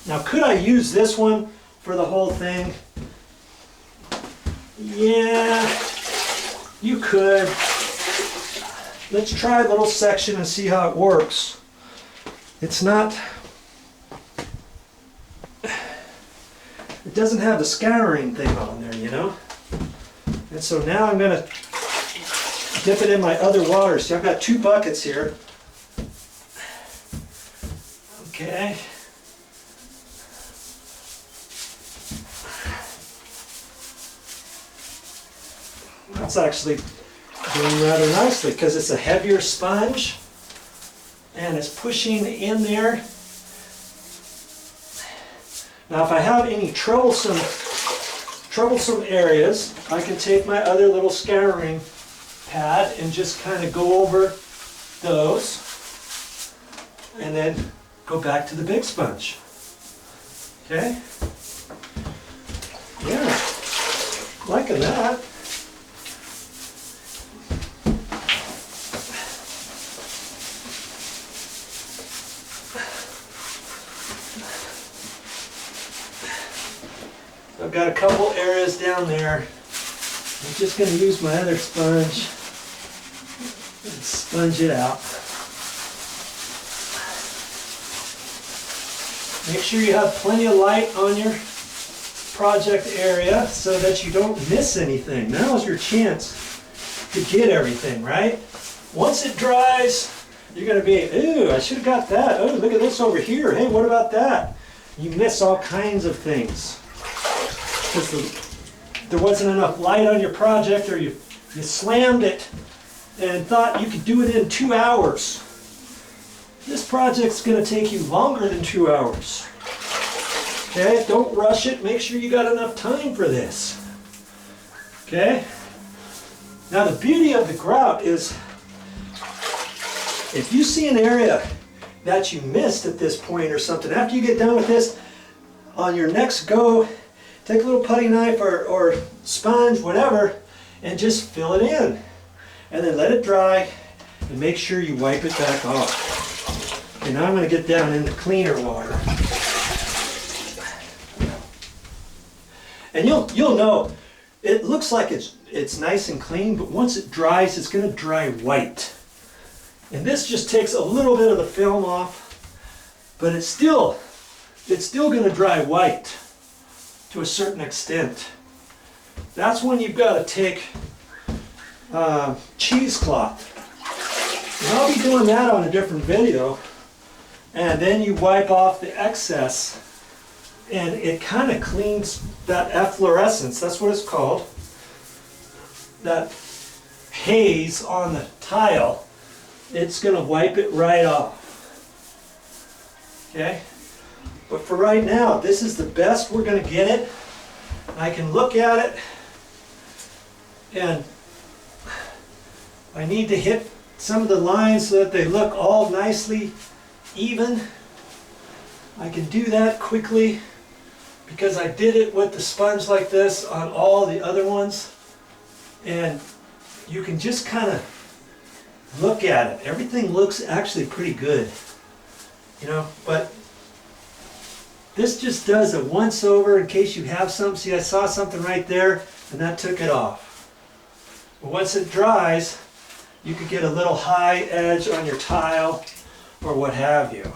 Now, could I use this one for the whole thing? Yeah, you could. Let's try a little section and see how it works. It's not, it doesn't have the scouring thing on there, you know? And so now I'm gonna dip it in my other water. See, I've got 2 buckets here. Okay. That's actually doing rather nicely because it's a heavier sponge and it's pushing in there. Now if I have any troublesome areas, I can take my other little scouring pad and just kind of go over those and then go back to the big sponge. Okay? Yeah, liking that. I've got a couple areas down there. I'm just going to use my other sponge and sponge it out. Make sure you have plenty of light on your project area so that you don't miss anything. Now is your chance to get everything, right? Once it dries, you're going to be, ooh, I should have got that. Oh, look at this over here. Hey, what about that? You miss all kinds of things. Because there wasn't enough light on your project, or you slammed it and thought you could do it in 2 hours. This project's going to take you longer than 2 hours. Okay, don't rush it. Make sure you got enough time for this. Okay? Now the beauty of the grout is, if you see an area that you missed at this point or something, after you get done with this, on your next go, take a little putty knife or sponge, whatever, and just fill it in. And then let it dry and make sure you wipe it back off. Okay, now I'm going to get down into cleaner water. And you'll know, it looks like it's nice and clean, but once it dries, it's going to dry white. And this just takes a little bit of the film off, but it's still going to dry white to a certain extent. That's when you've got to take cheesecloth. And I'll be doing that on a different video. And then you wipe off the excess, and it kind of cleans that efflorescence, that's what it's called, that haze on the tile. It's going to wipe it right off. Okay? But for right now, this is the best we're going to get it. I can look at it, and I need to hit some of the lines so that they look all nicely even. I can do that quickly because I did it with the sponge like this on all the other ones. And you can just kind of look at it. Everything looks actually pretty good, you know, but this just does a once over in case you have something. See, I saw something right there and that took it off. But once it dries, you could get a little high edge on your tile or what have you.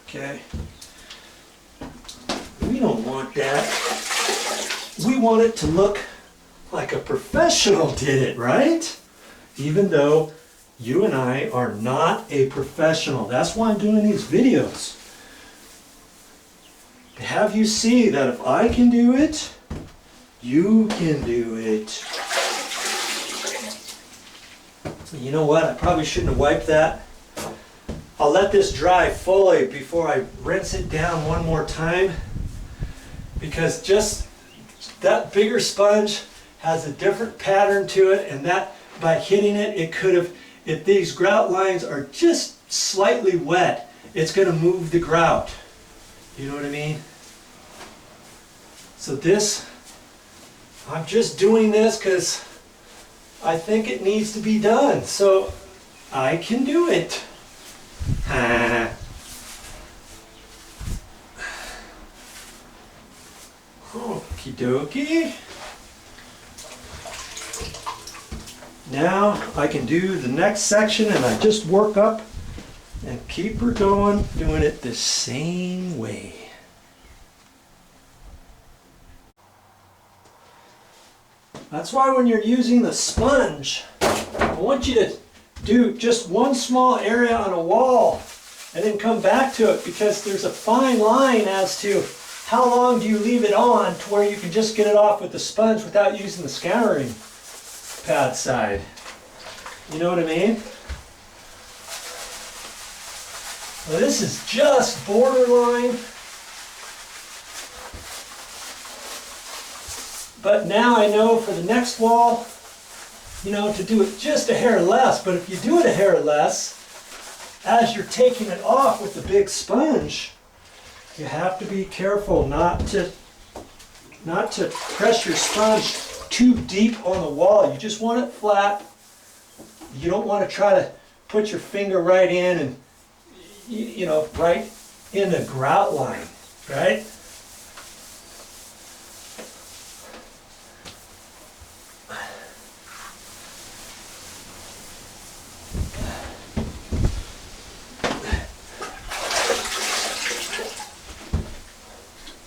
Okay? We don't want that. We want it to look like a professional did it, right? Even though you and I are not a professional. That's why I'm doing these videos. To have you see that if I can do it, you can do it. You know what? I probably shouldn't have wiped that. I'll let this dry fully before I rinse it down one more time, because just that bigger sponge has a different pattern to it, and that by hitting it, it could have, if these grout lines are just slightly wet, it's going to move the grout. You know what I mean? So this, I'm just doing this because I think it needs to be done. So I can do it. Okie dokie. Now I can do the next section and I just work up and keep her going, doing it the same way. That's why when you're using the sponge, I want you to do just one small area on a wall and then come back to it, because there's a fine line as to how long do you leave it on to where you can just get it off with the sponge without using the scouring pad side. You know what I mean? Well, this is just borderline. But now I know for the next wall, you know, to do it just a hair less. But if you do it a hair less, as you're taking it off with the big sponge, you have to be careful not to press your sponge too deep on the wall. You just want it flat. You don't want to try to put your finger right in and, you know, right in the grout line, right?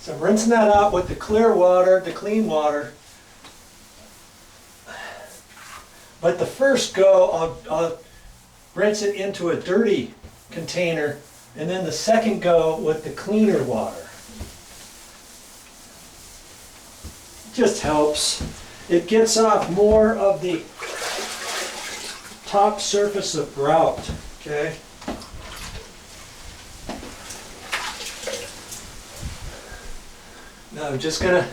So I'm rinsing that out with the clear water, the clean water. But the first go, I'll rinse it into a dirty container, and then the second go with the cleaner water. It just helps. It gets off more of the top surface of grout, okay? Now I'm just gonna,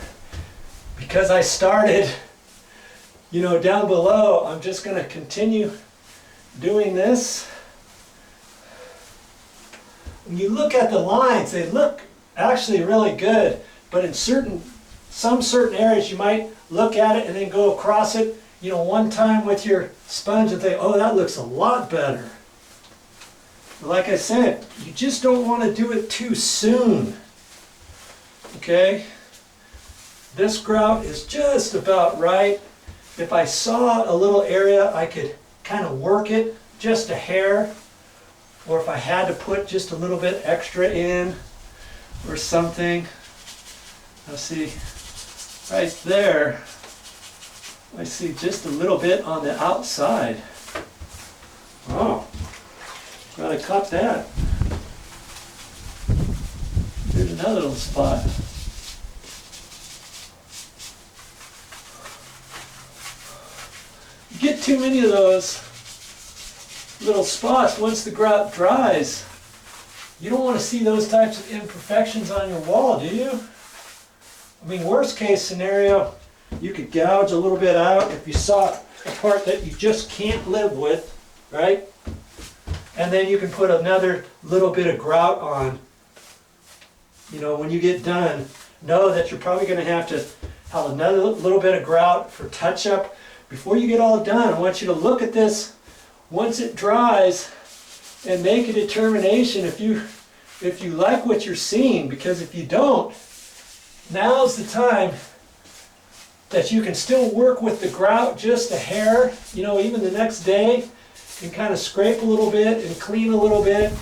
because I started, you know, down below, I'm just gonna continue doing this. When you look at the lines, they look actually really good, but in some certain areas you might look at it and then go across it, you know, one time with your sponge and think, oh, that looks a lot better. But like I said, you just don't want to do it too soon. Okay? This grout is just about right. If I saw a little area, I could kind of work it just a hair, or if I had to put just a little bit extra in or something. I'll see right there, I see just a little bit on the outside. Oh, glad I caught that. Here's another little spot. You get too many of those little spots once the grout dries. You don't want to see those types of imperfections on your wall, do you? I mean, worst case scenario, you could gouge a little bit out if you saw a part that you just can't live with, right? And then you can put another little bit of grout on. You know, when you get done, know that you're probably going to have another little bit of grout for touch-up. Before you get all done, I want you to look at this once it dries and make a determination if you like what you're seeing, because if you don't, now's the time that you can still work with the grout just a hair, you know, even the next day, and kind of scrape a little bit and clean a little bit,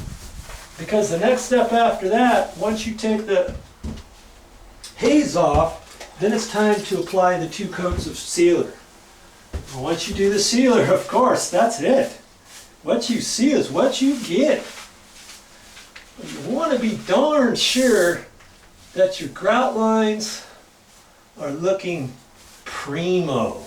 because the next step after that, once you take the haze off, then it's time to apply the 2 coats of sealer. And once you do the sealer, of course, that's it. What you see is what you get. But you want to be darn sure that your grout lines are looking primo.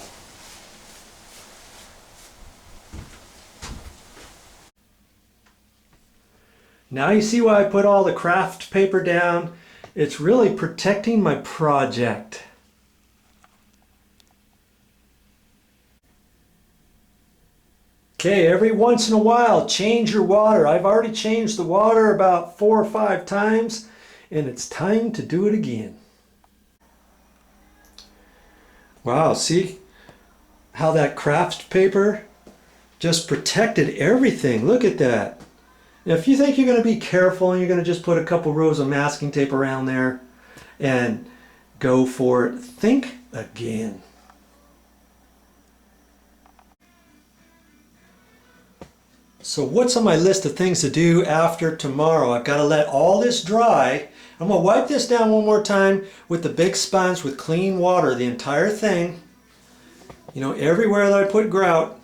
Now you see why I put all the craft paper down. It's really protecting my project. Okay, every once in a while, change your water. I've already changed the water about 4 or 5 times, and it's time to do it again. Wow, see how that craft paper just protected everything. Look at that. Now, if you think you're going to be careful and you're going to just put a couple rows of masking tape around there and go for think again. So what's on my list of things to do after tomorrow? I've got to let all this dry. I'm going to wipe this down one more time with the big sponge with clean water, the entire thing. You know, everywhere that I put grout.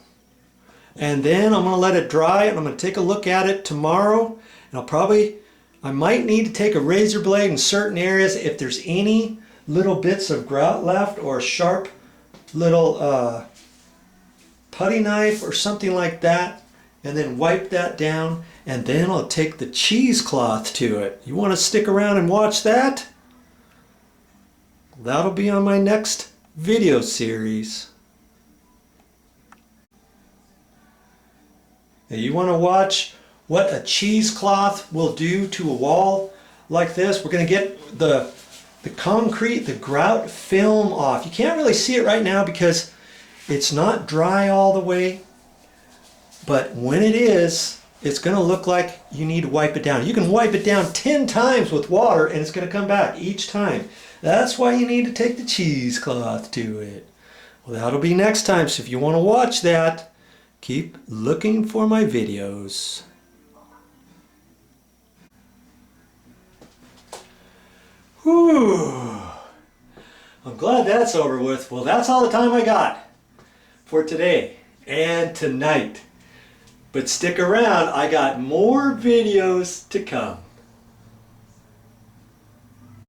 And then I'm going to let it dry and I'm going to take a look at it tomorrow. And I might need to take a razor blade in certain areas if there's any little bits of grout left, or a sharp little putty knife or something like that. And then wipe that down, and then I'll take the cheesecloth to it. You want to stick around and watch that? That'll be on my next video series. Now you want to watch what a cheesecloth will do to a wall like this. We're going to get the concrete, the grout film off. You can't really see it right now because it's not dry all the way. But when it is, it's going to look like you need to wipe it down. You can wipe it down 10 times with water and it's going to come back each time. That's why you need to take the cheesecloth to it. Well, that'll be next time. So if you want to watch that, keep looking for my videos. Whew. I'm glad that's over with. Well, that's all the time I got for today and tonight. But stick around, I got more videos to come.